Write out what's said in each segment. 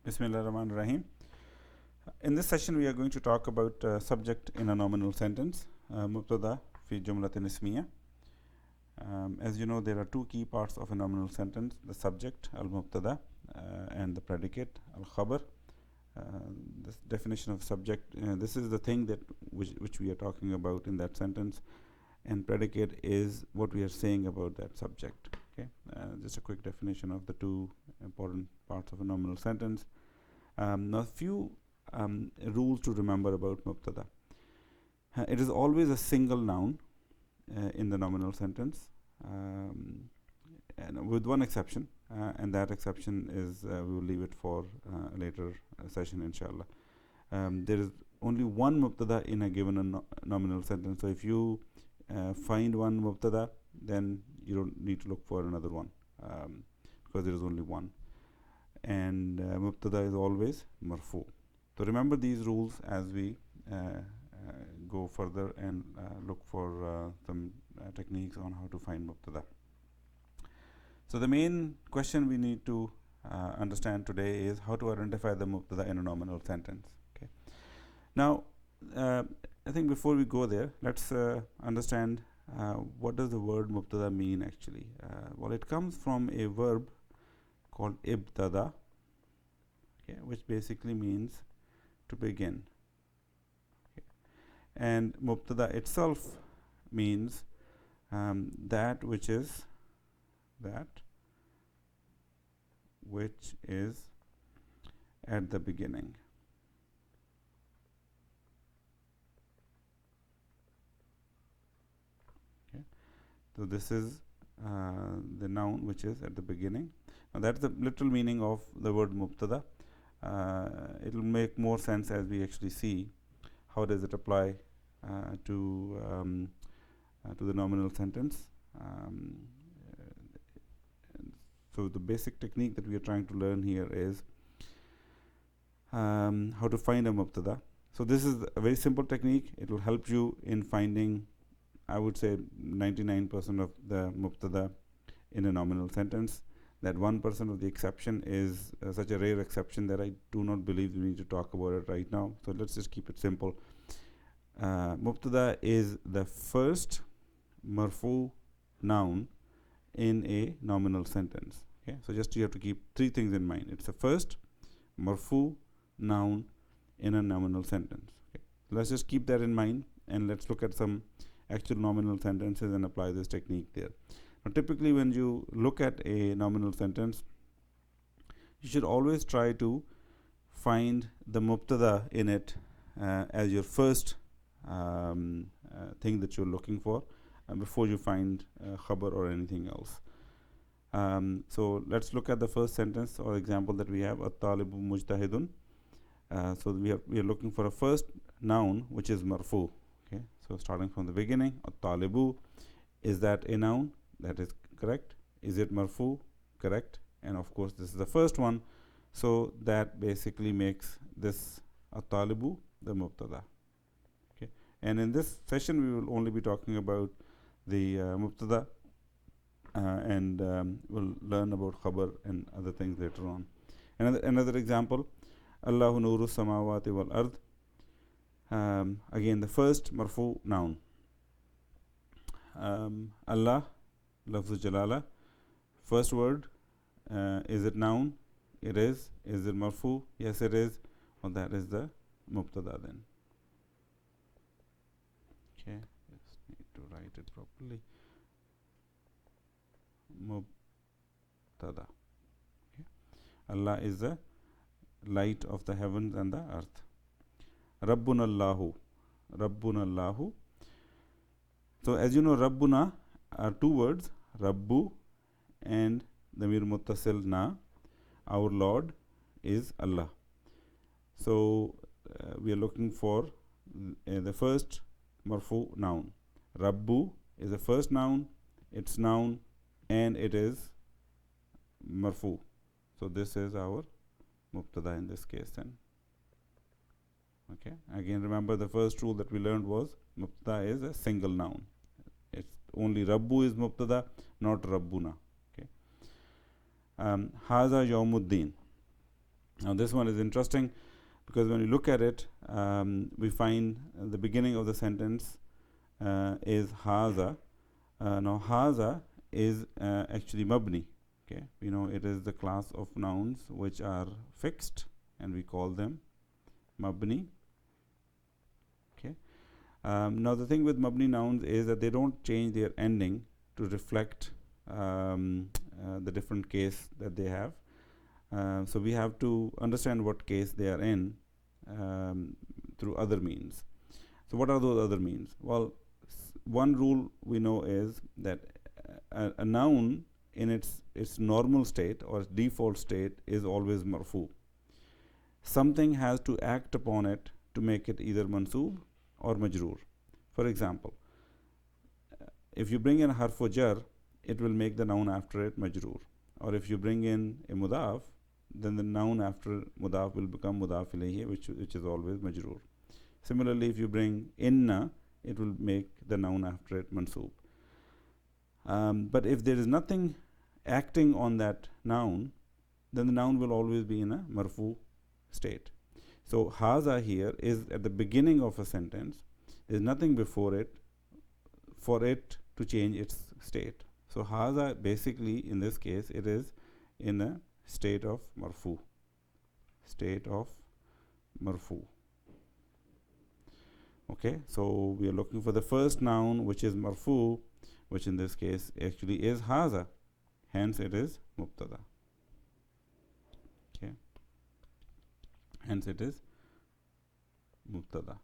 Bismillahirrahmanirrahim. In this session, we are going to talk about subject in a nominal sentence, mubtada fi jumlatin ismiya. As you know, there are two key parts of a nominal sentence: the subject al-mubtada and the predicate al-khabar. This definition of subject, this is the thing that which we are talking about in that sentence, and predicate is what we are saying about that subject. Okay, just a quick definition of the two important parts of a nominal sentence. Now, few rules to remember about mubtada. It is always a single noun in the nominal sentence, and with one exception, and that exception is we will leave it for a later session, inshallah. There is only one mubtada in a given nominal sentence. So if you find one mubtada, then you don't need to look for another one, because there is only one. And mubtada is always marfu. So remember these rules as we go further and look for some techniques on how to find mubtada. So the main question we need to understand today is how to identify the mubtada in a nominal sentence. Okay. Now, I think before we go there, let's understand what does the word mubtada mean actually. Well, it comes from a verb called ibtada, okay, which basically means to begin. Okay. And mubtada itself means that which is at the beginning. Okay. So this is the noun which is at the beginning. Now that's the literal meaning of the word mubtada. It will make more sense as we actually see how does it apply to the nominal sentence. So the basic technique that we are trying to learn here is how to find a mubtada. So this is a very simple technique. It will help you in finding, I would say, 99% of the mubtada in a nominal sentence. That 1% of the exception is such a rare exception that I do not believe we need to talk about it right now. So let's just keep it simple. Mubtada is the first marfu noun in a nominal sentence. Okay, so just you have to keep three things in mind. It's the first marfu noun in a nominal sentence. Okay, let's just keep that in mind, and let's look at some actual nominal sentences and apply this technique there. Now, typically when you look at a nominal sentence, you should always try to find the mubtada in it as your first thing that you're looking for before you find khabar or anything else. So let's look at the first sentence or example that we have, at-talibu mujtahidun. So we are looking for a first noun which is marfu. Okay, so starting from the beginning, at-talibu, is that a noun? That is correct. Is it marfu? Correct. And of course this is the first one, so that basically makes this at-talibu the mubtada. Okay, and in this session we will only be talking about the mubtada, and we'll learn about khabar and other things later on. Another example, Allahu nuru samawati wal ard. Again, the first marfu noun. Allah, lafzu jalala, first word, is it noun? It is. Is it marfu? Yes, it is. Well, that is the mubtada then. Okay, just need to write it properly. Mubtada. Okay. Allah is the light of the heavens and the earth. Rabbuna Allahu. Rabbuna Allahu. So as you know, Rabbuna are two words, Rabbu and Damir Muttasil na. Our Lord is Allah. So we are looking for the first marfu noun. Rabbu is the first noun, it's noun, and it is marfu. So this is our mubtada in this case then. Okay, again remember the first rule that we learned was mubtada is a single noun. It's only Rabbu is mubtada, not Rabbuna. Okay. Haza Yawmuddin. Now this one is interesting because when you look at it, we find the beginning of the sentence is haza. Now haza is actually mabni. Okay, we know it is the class of nouns which are fixed, and we call them mabni. Okay. Now the thing with mabni nouns is that they don't change their ending to reflect the different case that they have. So we have to understand what case they are in through other means. So what are those other means? Well, one rule we know is that a noun in its normal state or default state is always marfu. Something has to act upon it to make it either mansoob or majroor. For example, if you bring in harfu jar, it will make the noun after it majroor. Or if you bring in a mudaf, then the noun after mudaf will become mudaf ilayhi, which is always majroor. Similarly, if you bring inna, it will make the noun after it mansoob. But if there is nothing acting on that noun, then the noun will always be in a marfu state. So haza here is at the beginning of a sentence. There is nothing before it for it to change its state. So haza basically in this case it is in a state of marfu. State of marfu. Okay, so we are looking for the first noun which is marfu, which in this case actually is haza. Hence it is mubtada. Okay. Hence it is mubtada.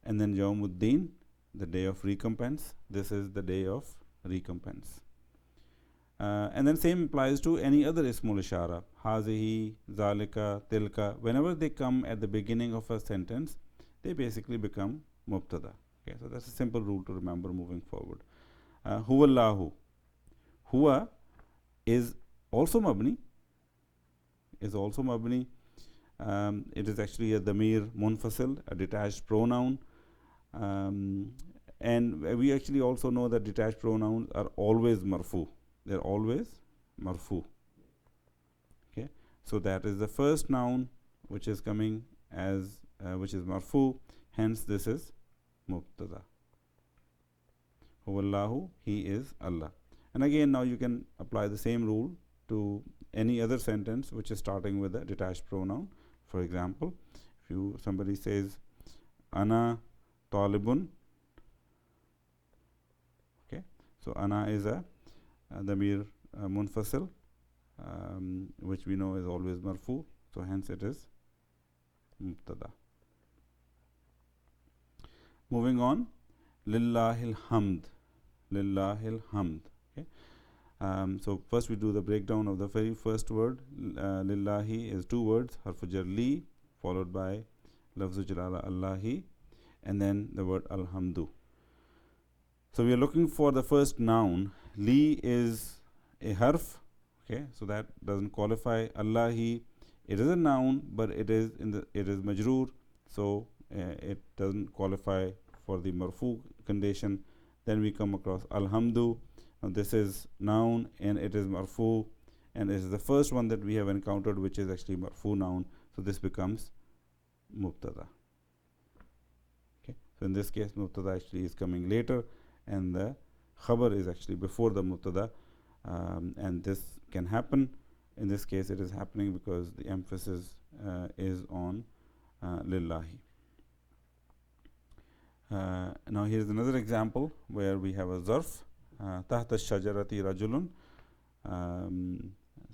And then Yawmuddin, the day of recompense. This is the day of recompense. And then same applies to any other ismul ishara. Hazihi, zalika, tilka. Whenever they come at the beginning of a sentence, they basically become mubtada. Okay, so that's a simple rule to remember moving forward. Huwallahu. Huwa is also mabni. Is also mabni. It is actually a damir munfasil, a detached pronoun. And we actually also know that detached pronouns are always marfu. They're always marfu. Okay, so that is the first noun which is coming as which is marfu. Hence this is mubtada. Huwallahu, he is Allah. And again, now you can apply the same rule to any other sentence which is starting with a detached pronoun. For example, if somebody says ana talibun, okay, so ana is a damir munfasil, which we know is always marfu, so hence it is mubtada. Moving on, lillahil hamd. Lillahil hamd. Okay. So first we do the breakdown of the very first word. Lillahi is two words, harfu jar li, followed by lafzu jalala Allahi, and then the word alhamdu. So we are looking for the first noun. Li is a harf, okay, so that doesn't qualify. Allahi, it is a noun, but it is majroor, so it doesn't qualify for the marfu condition. Then we come across alhamdu. Now this is noun and it is marfu, and it is the first one that we have encountered, which is actually marfu noun. So this becomes mubtada. Okay, so in this case, mubtada actually is coming later, and the khabar is actually before the mubtada, and this can happen. In this case, it is happening because the emphasis is on lillahi. Now here is another example where we have a zarf. Tahta shajarati rajulun.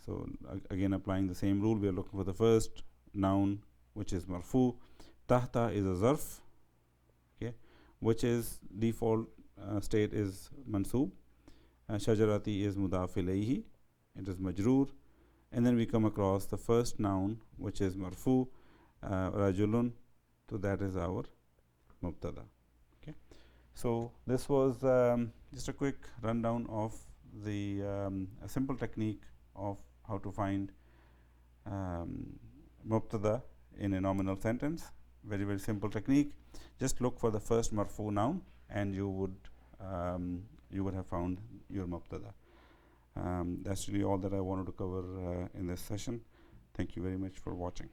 So again, applying the same rule, we are looking for the first noun which is marfu. Tahta is a zarf, okay, which is default state is mansoob. Shajarati is mudaf ilayhi, it is majroor. And then we come across the first noun which is marfu, rajulun, so that is our mubtada. Okay, so this was just a quick rundown of the a simple technique of how to find mubtada in a nominal sentence. Very, very simple technique. Just look for the first marfu noun and you would have found your mubtada. That's really all that I wanted to cover in this session. Thank you very much for watching.